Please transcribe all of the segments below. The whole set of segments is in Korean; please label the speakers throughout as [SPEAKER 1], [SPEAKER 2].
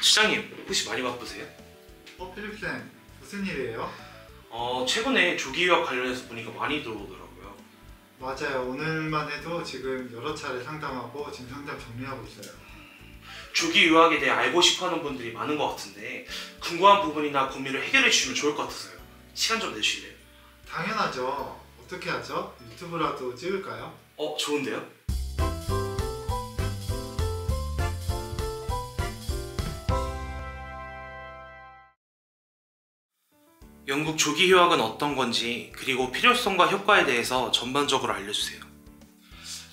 [SPEAKER 1] 시장님, 혹시 많이 바쁘세요?
[SPEAKER 2] 필립쌤, 무슨 일이에요?
[SPEAKER 1] 최근에 조기 유학 관련해서 문의가 많이 들어오더라고요.
[SPEAKER 2] 맞아요. 오늘만 해도 지금 여러 차례 상담하고 지금 상담 정리하고 있어요.
[SPEAKER 1] 조기 유학에 대해 알고 싶어하는 분들이 많은 것 같은데 궁금한 부분이나 고민을 해결해 주시면 좋을 것 같아서요. 시간 좀 내주실래요?
[SPEAKER 2] 당연하죠. 어떻게 하죠? 유튜브라도 찍을까요?
[SPEAKER 1] 좋은데요? 영국 조기 유학은 어떤 건지, 그리고 필요성과 효과에 대해서 전반적으로 알려주세요.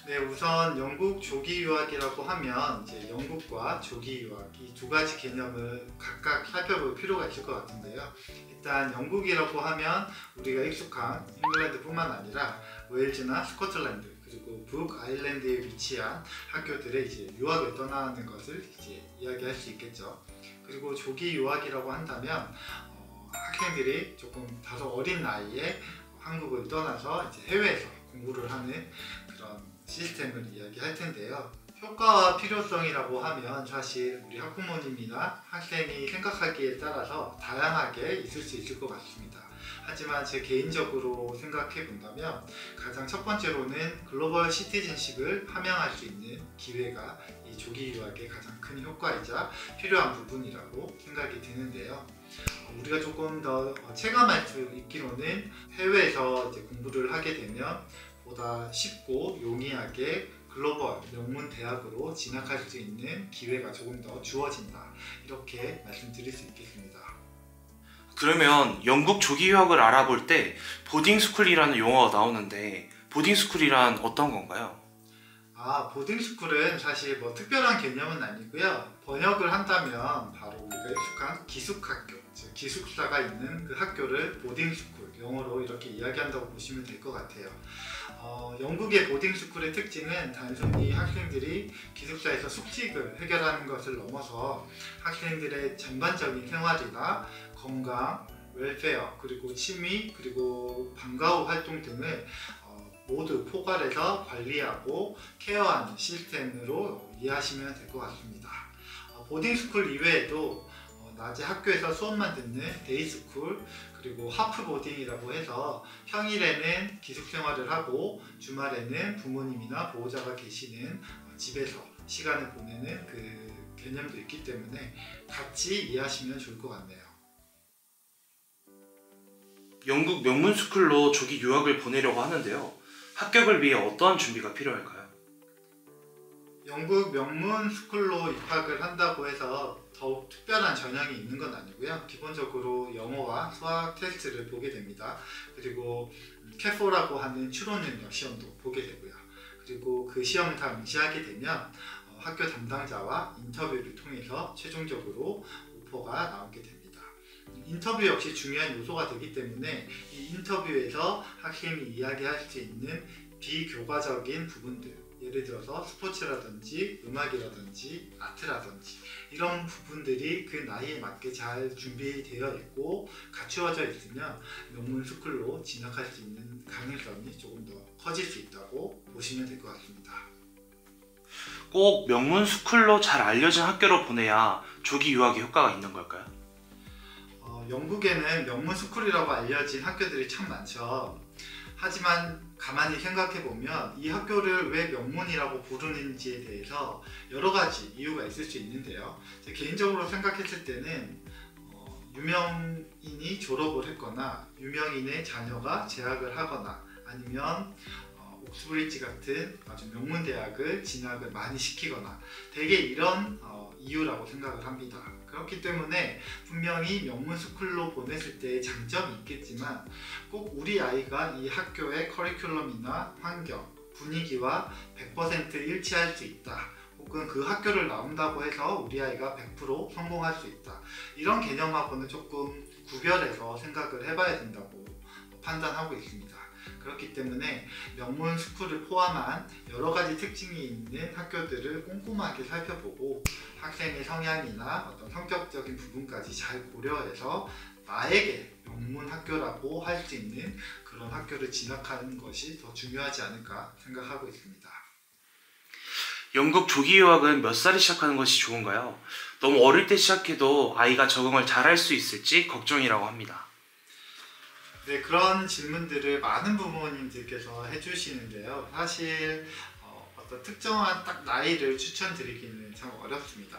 [SPEAKER 2] 네, 우선 영국 조기 유학이라고 하면 이제 영국과 조기 유학 이 두 가지 개념을 각각 살펴볼 필요가 있을 것 같은데요. 일단 영국이라고 하면 우리가 익숙한 잉글랜드뿐만 아니라 웨일즈나 스코틀랜드 그리고 북 아일랜드에 위치한 학교들의 이제 유학을 떠나는 것을 이제 이야기할 수 있겠죠. 그리고 조기 유학이라고 한다면 학생들이 조금 다소 어린 나이에 한국을 떠나서 이제 해외에서 공부를 하는 그런 시스템을 이야기할 텐데요. 효과와 필요성이라고 하면 사실 우리 학부모님이나 학생이 생각하기에 따라서 다양하게 있을 수 있을 것 같습니다. 하지만 제 개인적으로 생각해 본다면 가장 첫 번째로는 글로벌 시티즌십을 함양할 수 있는 기회가 이 조기 유학의 가장 큰 효과이자 필요한 부분이라고 생각이 드는데요. 우리가 조금 더 체감할 수 있기로는 해외에서 이제 공부를 하게 되면 보다 쉽고 용이하게 글로벌 명문 대학으로 진학할 수 있는 기회가 조금 더 주어진다, 이렇게 말씀드릴 수 있겠습니다.
[SPEAKER 1] 그러면 영국 조기 유학을 알아볼 때 보딩스쿨이라는 용어가 나오는데 보딩스쿨이란 어떤 건가요?
[SPEAKER 2] 보딩스쿨은 사실 뭐 특별한 개념은 아니고요. 번역을 한다면 바로 우리가 익숙한 기숙학교, 즉 기숙사가 있는 그 학교를 보딩스쿨, 영어로 이렇게 이야기한다고 보시면 될 것 같아요. 영국의 보딩스쿨의 특징은 단순히 학생들이 기숙사에서 숙식을 해결하는 것을 넘어서 학생들의 전반적인 생활이나 건강, 웰페어, 그리고 취미, 그리고 방과후 활동 등을 모두 포괄해서 관리하고 케어하는 시스템으로 이해하시면 될 것 같습니다. 보딩스쿨 이외에도 낮에 학교에서 수업만 듣는 데이스쿨, 그리고 하프보딩이라고 해서 평일에는 기숙생활을 하고 주말에는 부모님이나 보호자가 계시는 집에서 시간을 보내는 그 개념도 있기 때문에 같이 이해하시면 좋을 것 같네요.
[SPEAKER 1] 영국 명문 스쿨로 조기 유학을 보내려고 하는데요. 합격을 위해 어떠한 준비가 필요할까요?
[SPEAKER 2] 영국 명문 스쿨로 입학을 한다고 해서 더욱 특별한 전형이 있는 건 아니고요. 기본적으로 영어와 수학 테스트를 보게 됩니다. 그리고 캐포라고 하는 추론 능력 시험도 보게 되고요. 그리고 그 시험을 다 응시하게 되면 학교 담당자와 인터뷰를 통해서 최종적으로 오퍼가 나오게 됩니다. 인터뷰 역시 중요한 요소가 되기 때문에 이 인터뷰에서 학생이 이야기할 수 있는 비교과적인 부분들, 예를 들어서 스포츠라든지 음악이라든지 아트라든지 이런 부분들이 그 나이에 맞게 잘 준비되어 있고 갖추어져 있으면 명문 스쿨로 진학할 수 있는 가능성이 조금 더 커질 수 있다고 보시면 될 것 같습니다.
[SPEAKER 1] 꼭 명문 스쿨로 잘 알려진 학교로 보내야 조기 유학의 효과가 있는 걸까요?
[SPEAKER 2] 영국에는 명문 스쿨이라고 알려진 학교들이 참 많죠. 하지만 가만히 생각해보면 이 학교를 왜 명문이라고 부르는지에 대해서 여러 가지 이유가 있을 수 있는데요. 제 개인적으로 생각했을 때는 유명인이 졸업을 했거나 유명인의 자녀가 재학을 하거나 아니면 옥스브리지 같은 아주 명문 대학을 진학을 많이 시키거나 되게 이런 이유라고 생각을 합니다. 그렇기 때문에 분명히 명문 스쿨로 보냈을 때의 장점이 있겠지만 꼭 우리 아이가 이 학교의 커리큘럼이나 환경, 분위기와 100% 일치할 수 있다, 혹은 그 학교를 나온다고 해서 우리 아이가 100% 성공할 수 있다, 이런 개념하고는 조금 구별해서 생각을 해봐야 된다고 판단하고 있습니다. 그렇기 때문에 명문 스쿨을 포함한 여러 가지 특징이 있는 학교들을 꼼꼼하게 살펴보고 학생의 성향이나 어떤 성격적인 부분까지 잘 고려해서 나에게 명문 학교라고 할 수 있는 그런 학교를 진학하는 것이 더 중요하지 않을까 생각하고 있습니다.
[SPEAKER 1] 영국 조기 유학은 몇 살에 시작하는 것이 좋은가요? 너무 어릴 때 시작해도 아이가 적응을 잘할 수 있을지 걱정이라고 합니다.
[SPEAKER 2] 네, 그런 질문들을 많은 부모님들께서 해주시는데요. 사실 어떤 특정한 딱 나이를 추천드리기는 참 어렵습니다.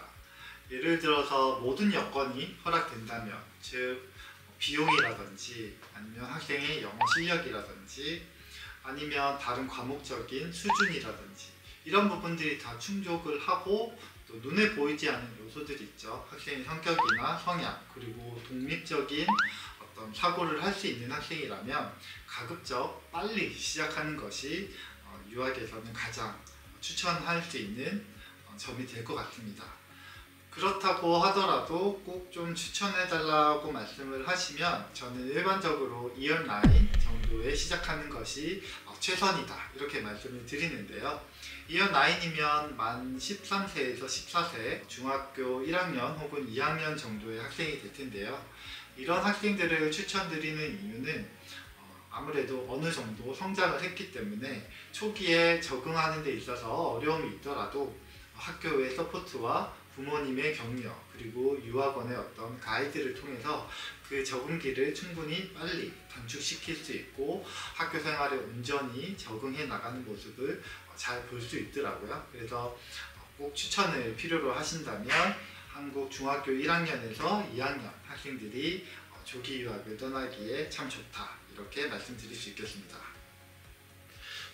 [SPEAKER 2] 예를 들어서 모든 여건이 허락된다면, 즉 비용이라든지 아니면 학생의 영어 실력이라든지 아니면 다른 과목적인 수준이라든지 이런 부분들이 다 충족을 하고 또 눈에 보이지 않는 요소들이 있죠. 학생의 성격이나 성향 그리고 독립적인 어떤 사고를 할 수 있는 학생이라면 가급적 빨리 시작하는 것이 유학에서는 가장 추천할 수 있는 점이 될 것 같습니다. 그렇다고 하더라도 꼭 좀 추천해달라고 말씀을 하시면 저는 일반적으로 2월 9 정도에 시작하는 것이 최선이다 이렇게 말씀을 드리는데요. 2월 9이면 만 13세에서 14세 중학교 1학년 혹은 2학년 정도의 학생이 될 텐데요. 이런 학생들을 추천드리는 이유는 아무래도 어느 정도 성장을 했기 때문에 초기에 적응하는 데 있어서 어려움이 있더라도 학교의 서포트와 부모님의 격려 그리고 유학원의 어떤 가이드를 통해서 그 적응기를 충분히 빨리 단축시킬 수 있고 학교 생활에 온전히 적응해 나가는 모습을 잘 볼 수 있더라고요. 그래서 꼭 추천을 필요로 하신다면 한국 중학교 1학년에서 2학년 학생들이 조기 유학을 떠나기에 참 좋다 이렇게 말씀드릴 수 있겠습니다.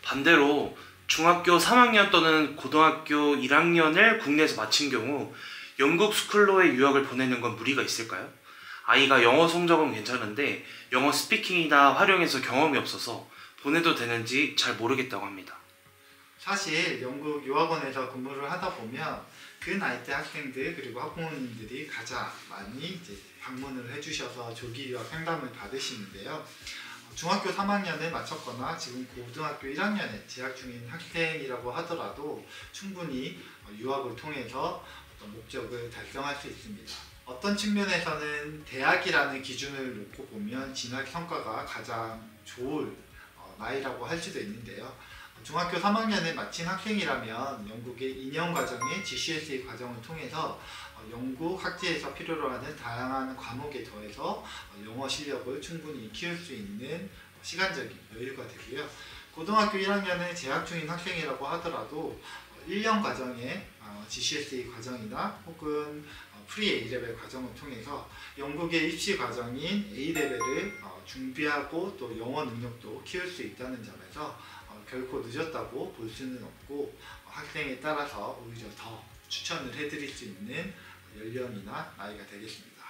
[SPEAKER 1] 반대로 중학교 3학년 또는 고등학교 1학년을 국내에서 마친 경우 영국 스쿨로의 유학을 보내는 건 무리가 있을까요? 아이가 영어 성적은 괜찮은데 영어 스피킹이나 활용에서 경험이 없어서 보내도 되는지 잘 모르겠다고 합니다.
[SPEAKER 2] 사실 영국 유학원에서 근무를 하다 보면 그 나이대 학생들 그리고 학부모님들이 가장 많이 이제 방문을 해주셔서 조기 유학 상담을 받으시는데요. 중학교 3학년을 마쳤거나 지금 고등학교 1학년에 재학 중인 학생이라고 하더라도 충분히 유학을 통해서 어떤 목적을 달성할 수 있습니다. 어떤 측면에서는 대학이라는 기준을 놓고 보면 진학 성과가 가장 좋을 나이라고 할 수도 있는데요. 중학교 3학년을 마친 학생이라면 영국의 2년 과정의 GCSE 과정을 통해서 영국 학제에서 필요로 하는 다양한 과목에 더해서 영어 실력을 충분히 키울 수 있는 시간적인 여유가 되고요. 고등학교 1학년에 재학 중인 학생이라고 하더라도 1년 과정의 GCSE 과정이나 혹은 프리 A레벨 과정을 통해서 영국의 입시 과정인 A레벨을 준비하고 또 영어 능력도 키울 수 있다는 점에서 결코 늦었다고 볼 수는 없고 학생에 따라서 오히려 더 추천을 해드릴 수 있는 연령이나 나이가 되겠습니다.